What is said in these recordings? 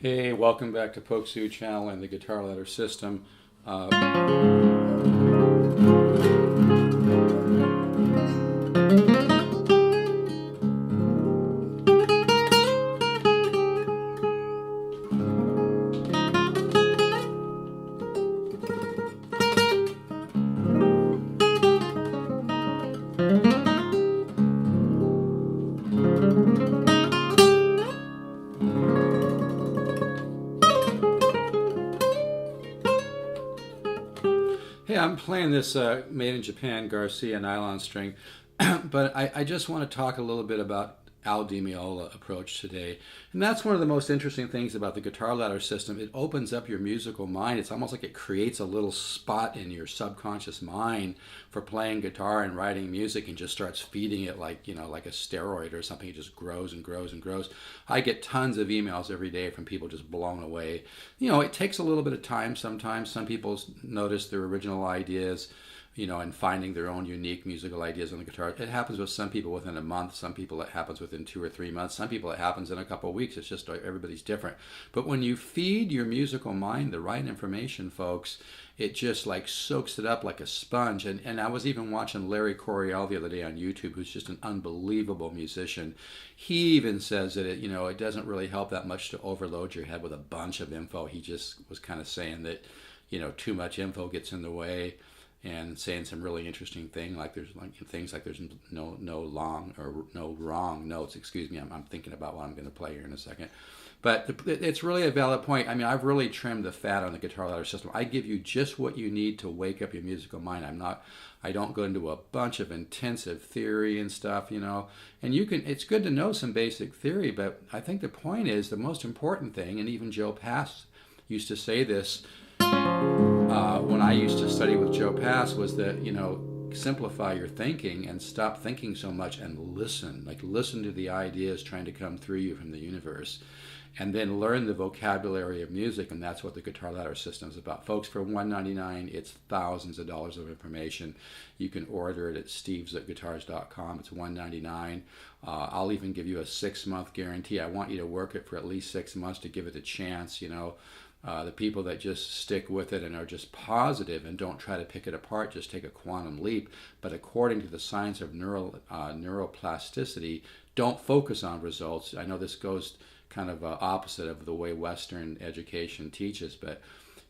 Hey, welcome back to Pokesoo Channel and the Guitar Ladder System. Uh, hey, I'm playing this made in Japan Garcia nylon string, but I just want to talk a little bit about Al Dimeola approach today. And that's one of the most interesting things about the guitar ladder system. It opens up your musical mind. It's almost like it creates a little spot in your subconscious mind for playing guitar and writing music, and just starts feeding it like, like a steroid or something. It just grows and grows and grows. I get tons of emails every day from people just blown away. It takes a little bit of time sometimes. Some people notice their original ideas, and finding their own unique musical ideas on the guitar. It happens with some people within a month, some people it happens within 2 or 3 months, some people it happens in a couple of weeks. It's just everybody's different. But when you feed your musical mind the right information, folks, it just like soaks it up like a sponge. And I was even watching Larry Coryell the other day on YouTube, who's just an unbelievable musician. He even says that it doesn't really help that much to overload your head with a bunch of info. He just was kind of saying that, too much info gets in the way, and saying some really interesting things like there's no long or no wrong notes. Excuse me, I'm thinking about what I'm going to play here in a second. But it's really a valid point. I mean, I've really trimmed the fat on the guitar ladder system. I give you just what you need to wake up your musical mind. I don't go into a bunch of intensive theory and stuff, And it's good to know some basic theory, but I think the point is the most important thing, and even Joe Pass used to say this, when I used to study with Joe Pass, was that, simplify your thinking and stop thinking so much and listen. Like, listen to the ideas trying to come through you from the universe. And then learn the vocabulary of music, and that's what the guitar ladder system is about. Folks, for $199, it's thousands of dollars of information. You can order it at stevezookguitars.com. It's $199. I'll even give you a 6-month guarantee. I want you to work it for at least 6 months to give it a chance, The people that just stick with it and are just positive and don't try to pick it apart, just take a quantum leap. But according to the science of neuroplasticity, don't focus on results. I know this goes kind of opposite of the way Western education teaches, but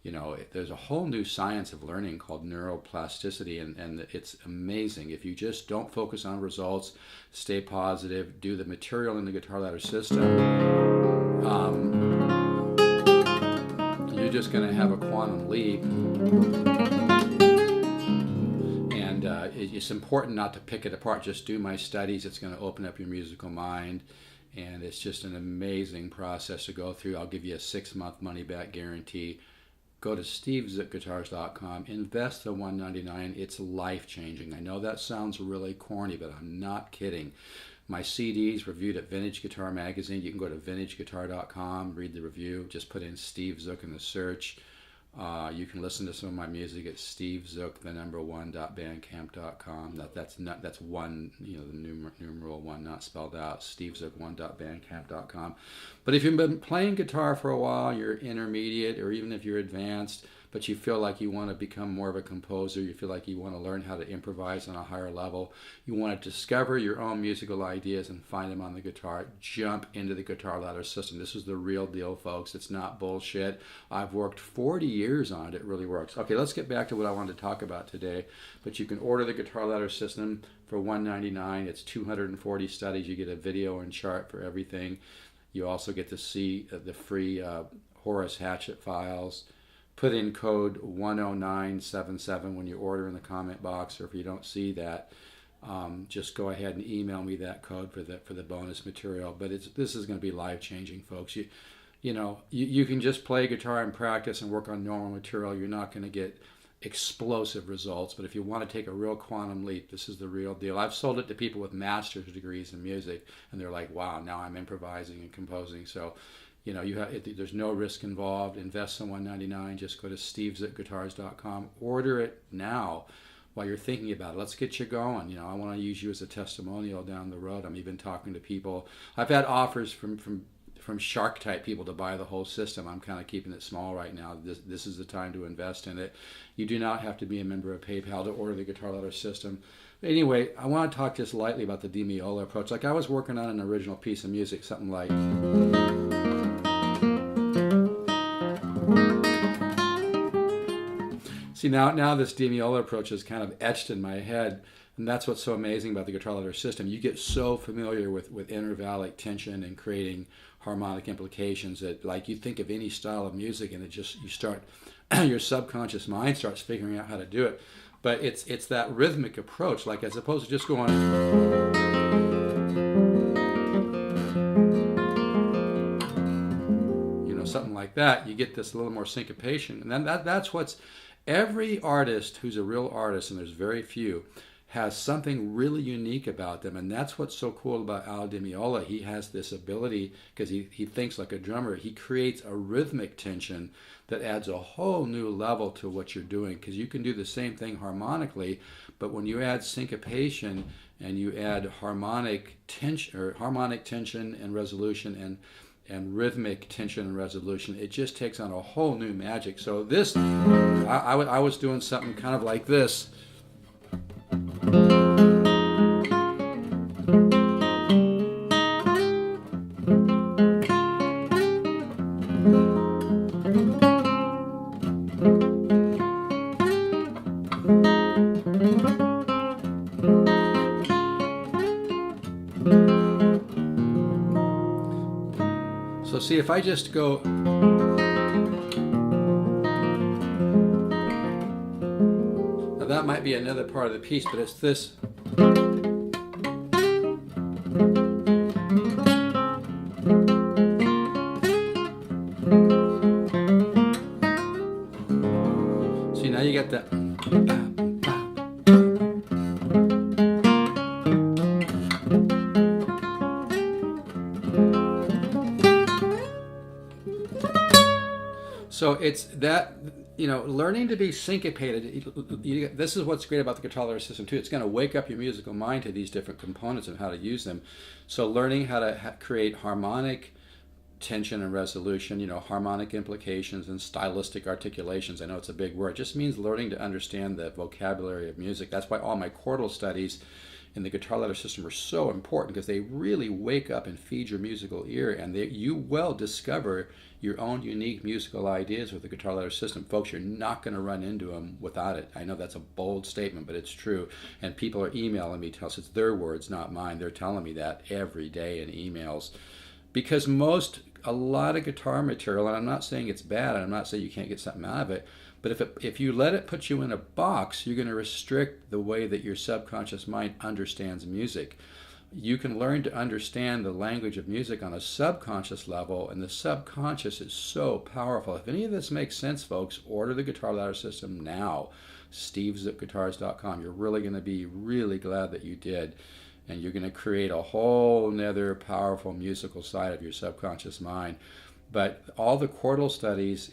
there's a whole new science of learning called neuroplasticity, and it's amazing. If you just don't focus on results, stay positive, do the material in the guitar ladder system, you're just going to have a quantum leap. And it's important not to pick it apart. Just do my studies. It's going to open up your musical mind. And it's just an amazing process to go through. I'll give you a 6-month money-back guarantee. Go to stevezookguitars.com. Invest the $199. It's life-changing. I know that sounds really corny, but I'm not kidding. My CDs reviewed at Vintage Guitar Magazine. You can go to vintageguitar.com, read the review. Just put in Steve Zook in the search. You can listen to some of my music at stevezook1.bandcamp.com. That's one, the numeral one not spelled out. stevezook1.bandcamp.com. But if you've been playing guitar for a while, you're intermediate, or even if you're advanced, but you feel like you want to become more of a composer, you feel like you want to learn how to improvise on a higher level, you want to discover your own musical ideas and find them on the guitar, jump into the guitar ladder system. This is the real deal, folks. It's not bullshit. I've worked 40 years on it. It really works. Okay, let's get back to what I wanted to talk about today. But you can order the guitar ladder system for $199. It's 240 studies. You get a video and chart for everything. You also get to see the free Horace Hatchet files. Put in code 10977 when you order in the comment box, or if you don't see that, just go ahead and email me that code for the bonus material. But this is going to be life-changing, folks. You can just play guitar and practice and work on normal material. You're not going to get explosive results, but if you want to take a real quantum leap, this is the real deal. I've sold it to people with master's degrees in music, and they're like, wow, now I'm improvising and composing. So there's no risk involved. Invest the $199. Just go to stevezookguitars.com. Order it now while you're thinking about it. Let's get you going. I want to use you as a testimonial down the road. I'm even talking to people. I've had offers from from shark type people to buy the whole system. I'm kind of keeping it small right now. This is the time to invest in it. You do not have to be a member of PayPal to order the guitar ladder system. Anyway, I want to talk just lightly about the Dimeola approach. Like I was working on an original piece of music, something like. See, now this Dimeola approach is kind of etched in my head, and that's what's so amazing about the guitar ladder system. You get so familiar with intervallic tension and creating harmonic implications that, like, you think of any style of music and you start, your subconscious mind starts figuring out how to do it. But it's that rhythmic approach, like as opposed to just going, something like that. You get this a little more syncopation, and then that's what's. Every artist who's a real artist, and there's very few, has something really unique about them, and that's what's so cool about Al Dimeola. He has this ability, because he thinks like a drummer. He creates a rhythmic tension that adds a whole new level to what you're doing, because you can do the same thing harmonically, but when you add syncopation and you add harmonic tension and resolution and rhythmic tension and resolution, it just takes on a whole new magic. So this, I was doing something kind of like this. So see, if I just go, now that might be another part of the piece, but it's this. See, now you get that. So it's that, learning to be syncopated. This is what's great about the guitar ladder system too. It's going to wake up your musical mind to these different components and how to use them. So learning how to create harmonic tension and resolution, harmonic implications and stylistic articulations. I know it's a big word. It just means learning to understand the vocabulary of music. That's why all my chordal studies in the guitar ladder system are so important, because they really wake up and feed your musical ear, and you will discover your own unique musical ideas with the guitar ladder system. Folks, you're not going to run into them without it. I know that's a bold statement, but it's true. And people are emailing me, it's their words, not mine. They're telling me that every day in emails. Because a lot of guitar material, and I'm not saying it's bad, and I'm not saying you can't get something out of it, but if you let it put you in a box, you're going to restrict the way that your subconscious mind understands music. You can learn to understand the language of music on a subconscious level, and the subconscious is so powerful. If any of this makes sense, folks, order the guitar ladder system now. SteveZookGuitars.com. You're really going to be really glad that you did. And you're going to create a whole nother powerful musical side of your subconscious mind. But all the chordal studies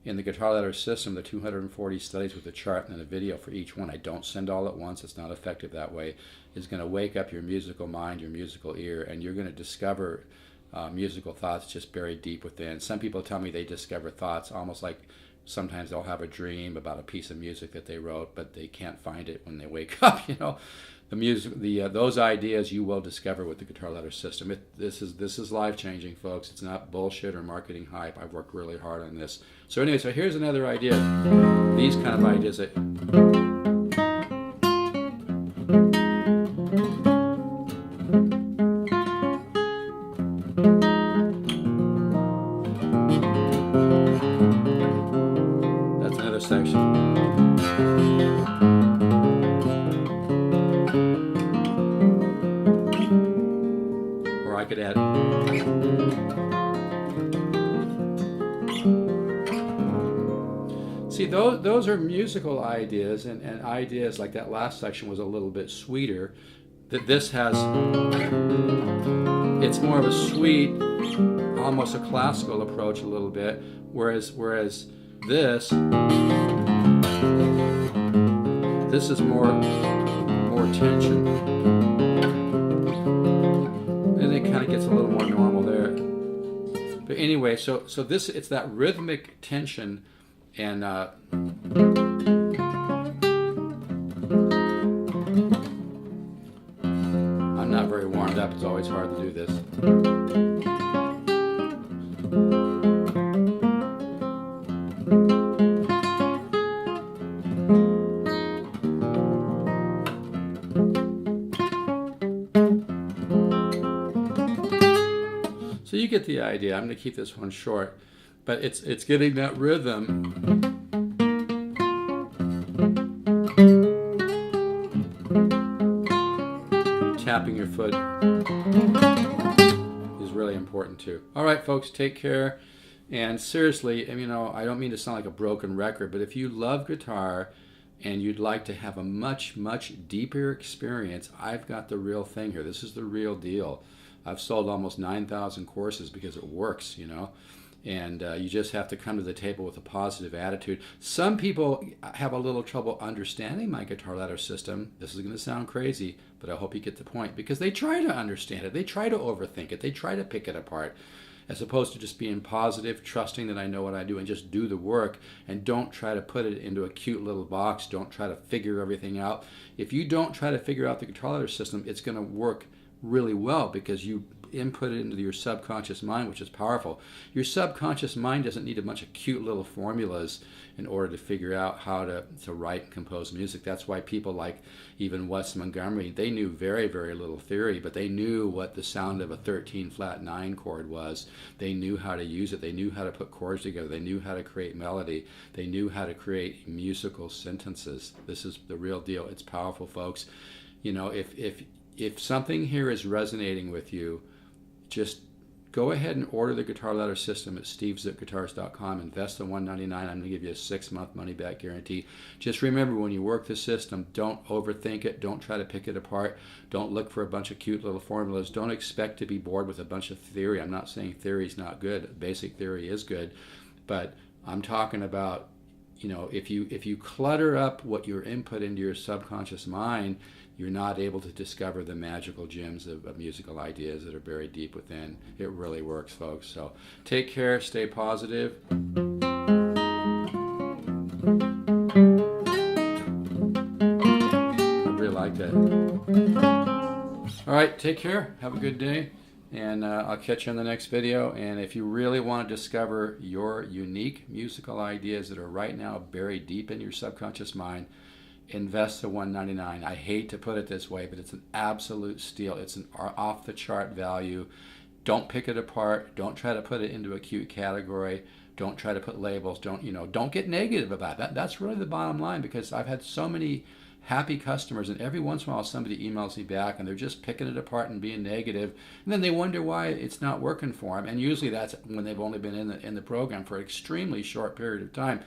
in the guitar ladder system, the 240 studies with a chart and a video for each one, I don't send all at once, it's not effective that way, is going to wake up your musical mind, your musical ear, and you're going to discover musical thoughts just buried deep within. Some people tell me they discover thoughts almost like sometimes they'll have a dream about a piece of music that they wrote, but they can't find it when they wake up, The music, those ideas you will discover with the guitar ladder system. This is life changing, folks. It's not bullshit or marketing hype. I've worked really hard on this. So anyway, so here's another idea. These kind of ideas that. That's another section. I could add. See, those are musical ideas, and ideas like that last section was a little bit sweeter. That this has, it's more of a sweet, almost a classical approach a little bit, whereas this is more tension. And it kind of gets a little more normal there. anyway, so this, it's that rhythmic tension, and I'm not very warmed up. It's always hard to do this. So you get the idea. I'm going to keep this one short, but it's getting that rhythm. Tapping your foot is really important too. All right, folks, take care. And seriously, you know, I don't mean to sound like a broken record, but if you love guitar and you'd like to have a much, much deeper experience, I've got the real thing here. This is the real deal. I've sold almost 9,000 courses because it works, you know. And you just have to come to the table with a positive attitude. Some people have a little trouble understanding my guitar ladder system. This is going to sound crazy, but I hope you get the point, because they try to understand it. They try to overthink it. They try to pick it apart, as opposed to just being positive, trusting that I know what I do, and just do the work, and don't try to put it into a cute little box. Don't try to figure everything out. If you don't try to figure out the guitar ladder system, it's going to work really well, because you input it into your subconscious mind, which is powerful. Your subconscious mind doesn't need a bunch of cute little formulas in order to figure out how to write and compose music. That's why people like even Wes Montgomery, they knew very, very little theory, but they knew what the sound of a 13 flat 9 chord was. They knew how to use it. They knew how to put chords together. They knew how to create melody. They knew how to create musical sentences. This is the real deal. It's powerful, folks. You know, if something here is resonating with you, just go ahead and order the guitar ladder system at stevezookguitars.com. Invest the $199. I'm going to give you a 6-month money-back guarantee. Just remember, when you work the system, don't overthink it. Don't try to pick it apart. Don't look for a bunch of cute little formulas. Don't expect to be bored with a bunch of theory. I'm not saying theory is not good. Basic theory is good. But I'm talking about, you know, if you clutter up what your input into your subconscious mind, you're not able to discover the magical gems of musical ideas that are buried deep within. It really works, folks. So take care, stay positive. I really like that. All right, take care. Have a good day. And I'll catch you in the next video. And if you really want to discover your unique musical ideas that are right now buried deep in your subconscious mind, invest the $199. I hate to put it this way, but it's an absolute steal. It's an off-the-chart value. Don't pick it apart. Don't try to put it into a cute category. Don't try to put labels. Don't get negative about that. That's really the bottom line, because I've had so many happy customers, and every once in a while somebody emails me back and they're just picking it apart and being negative, and then they wonder why it's not working for them. And usually that's when they've only been in the program for an extremely short period of time.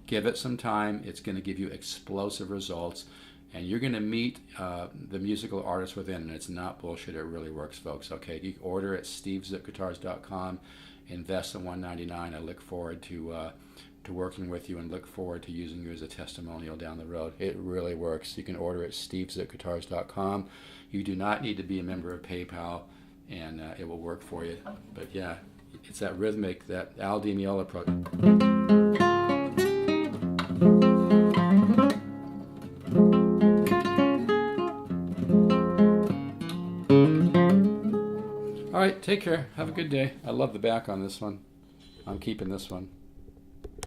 Give it some time. It's going to give you explosive results, and you're going to meet the musical artist within, and it's not bullshit. It really works, folks. Okay, you can order at stevezookguitars.com. Invest the $199. I look forward to working with you, and look forward to using you as a testimonial down the road. It really works. You can order at stevezookguitars.com. You do not need to be a member of PayPal, and it will work for you. But yeah, it's that rhythmic, that Al Dimeola approach. All right, take care. Have a good day. I love the back on this one. I'm keeping this one.